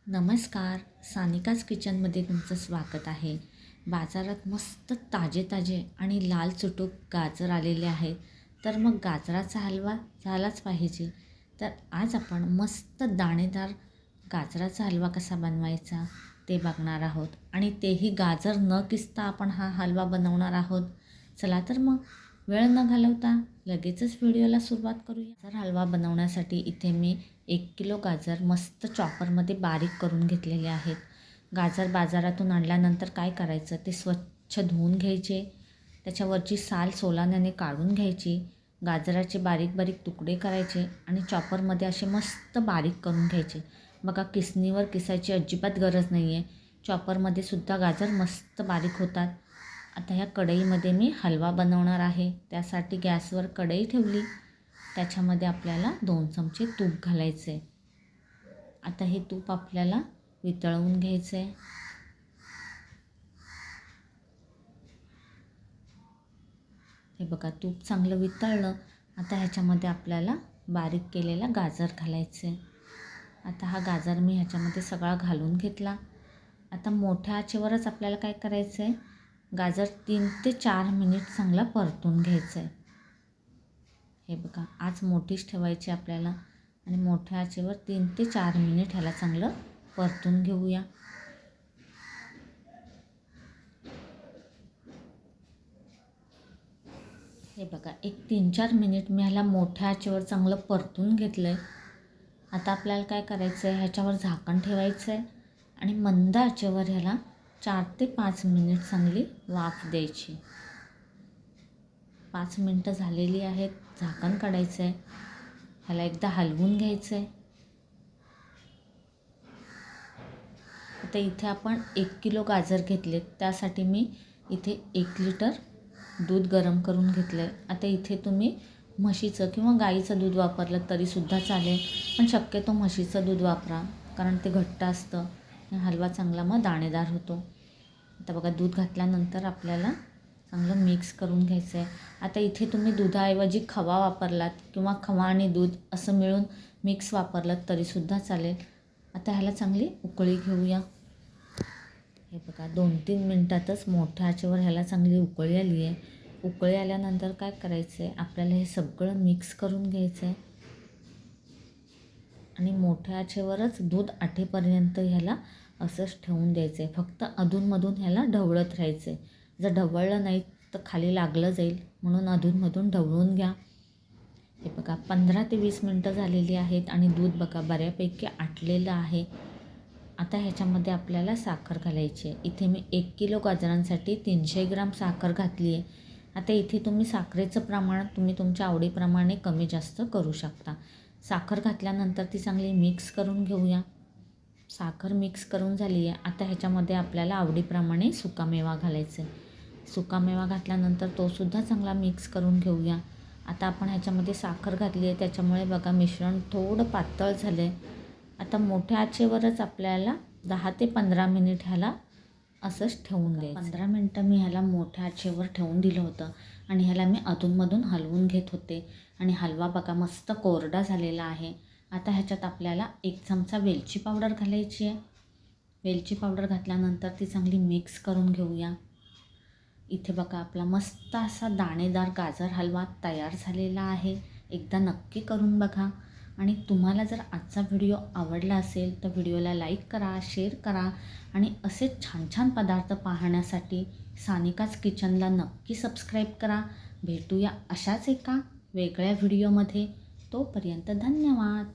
नमस्कार. सानिकाज किचनमध्ये तुमचं स्वागत आहे. बाजारात मस्त ताजे ताजे आणि लाल चुटूक गाजर आलेले आहेत. तर मग गाजराचा हलवा झालाच पाहिजे. तर आज आपण मस्त दाणेदार गाजराचा हलवा कसा बनवायचा ते बघणार आहोत आणि तेही गाजर न किसता आपण हा हलवा बनवणार आहोत. चला तर मग वेळ न घालवता लगेचच व्हिडिओला सुरुवात करूया. गाजर हलवा बनवण्यासाठी इथे मी 1 किलो गाजर मस्त चॉपरमध्ये बारीक करून घेतलेले आहेत. गाजर बाजारातून आणल्यानंतर काय करायचं, ते स्वच्छ धुवून घ्यायचे, त्याच्यावरची साल सोलाण्याने काढून घ्यायची, गाजराचे बारीक बारीक तुकडे करायचे आणि चॉपरमध्ये असे मस्त बारीक करून घ्यायचे. बघा, किसणीवर किसायची अजिबात गरज नाही आहे. चॉपरमध्ये सुद्धा गाजर मस्त बारीक होतात. आता ह्या कढईमध्ये मी हलवा बनवणार आहे. त्यासाठी गॅसवर कढई ठेवली. त्याच्यामध्ये आपल्याला 2 चमचे तूप घालायचे. आता हे तूप आपल्याला वितळवून घ्यायचं आहे. हे बघा, तूप चांगलं वितळलं. आता ह्याच्यामध्ये आपल्याला बारीक केलेला गाजर घालायचं आहे. आता हा गाजर मी ह्याच्यामध्ये सगळा घालून घेतला. आता मोठ्या आचेवरच आपल्याला काय करायचं आहे, गाजर 3 ते 4 मिनिट चांगला परतून घ्यायचं आहे. हे बघा, आच मोठीच ठेवायची आपल्याला आणि मोठ्या आचेवर 3 ते 4 मिनिट ह्याला चांगलं परतून घेऊया. हे बघा, एक 3-4 मिनिट मी ह्याला मोठ्या आचेवर चांगलं परतून घेतलं आहे. आता आपल्याला काय करायचं आहे, ह्याच्यावर झाकण ठेवायचं आहे आणि मंद आचेवर ह्याला 4 ते 5 मिनिट चांगली वाफ द्यायची. 5 मिनटं झालेली आहेत. झाकण काढायचं आहे. ह्याला एकदा हलवून घ्यायचं आहे. आता इथे आपण 1 किलो गाजर घेतले, त्यासाठी मी इथे 1 लिटर दूध गरम करून घेतलं आहे. आता इथे तुम्ही म्हशीचं किंवा गाईचं दूध वापरलं तरीसुद्धा चालेल, पण शक्यतो म्हशीचं दूध वापरा, कारण ते घट्ट असतं आणि हलवा चांगला मग दाणेदार होतो. आता बघा, दूध घातल्यानंतर आपल्याला चांगलं मिक्स करून घ्यायचं आहे. आता इथे तुम्ही दुधाऐवजी खवा वापरलात किंवा खवा आणि दूध असं मिळून मिक्स वापरलात तरीसुद्धा चालेल. आता ह्याला चांगली उकळी घेऊया. हे बघा, 2-3 मिनटातच मोठ्या आचेवर ह्याला चांगली उकळी आली आहे. उकळी आल्यानंतर काय करायचं आहे, आपल्याला हे सगळं मिक्स करून घ्यायचं आहे आणि मोठ्या आचेवरच दूध आटेपर्यंत ह्याला असंच ठेवून द्यायचं आहे. फक्त अधूनमधून ह्याला ढवळत राहायचं आहे. जर ढवळलं नाही तर खाली लागलं जाईल, म्हणून अधूनमधून ढवळून घ्या. हे बघा, 15 ते 20 मिनटं झालेली आहेत आणि दूध बघा बऱ्यापैकी आटलेलं आहे. आता ह्याच्यामध्ये आपल्याला साखर घालायची आहे. इथे मी 1 किलो गाजरांसाठी 300 ग्राम साखर घातली आहे. आता इथे तुम्ही साखरेचं प्रमाण तुम्ही तुमच्या आवडीप्रमाणे कमी जास्त करू शकता. साखर घातल्यानंतर ती चांगली मिक्स करून घेऊया. साखर मिक्स करून झाली आहे. आता ह्याच्यामध्ये आपल्याला आवडीप्रमाणे सुकामेवा घालायचा आहे. सुकामेवा घातल्यानंतर तोसुद्धा चांगला मिक्स करून घेऊया. आता आपण ह्याच्यामध्ये साखर घातली आहे, त्याच्यामुळे बघा मिश्रण थोडं पातळ झालं आहे. आता मोठ्या आचेवरच आपल्याला 10 ते 15 मिनिट ह्याला असंच ठेवून द्यायचं. 15 मिनटं मी ह्याला मोठ्या आचेवर ठेवून दिलं होतं आणि ह्याला मी अधूनमधून हलवून घेत होते आणि हलवा बघा मस्त कोरडा झालेला आहे. आता ह्याच्यात आपल्याला 1 चमचा वेलची पावडर घालायची आहे. वेलची पावडर घातल्यानंतर ती चांगली मिक्स करून घेऊया. इथे बघा, आपला मस्त असा दाणेदार गाजर हलवा तयार झालेला आहे. एकदा नक्की करून बघा आणि तुम्हाला जर आजचा व्हिडिओ आवडला असेल तर व्हिडिओला लाईक करा, शेअर करा आणि असेच छान छान पदार्थ पाहण्यासाठी सानिकाज किचनला नक्की सबस्क्राईब करा. भेटूया अशाच एका वेगळ्या व्हिडिओमध्ये. तोपर्यंत धन्यवाद.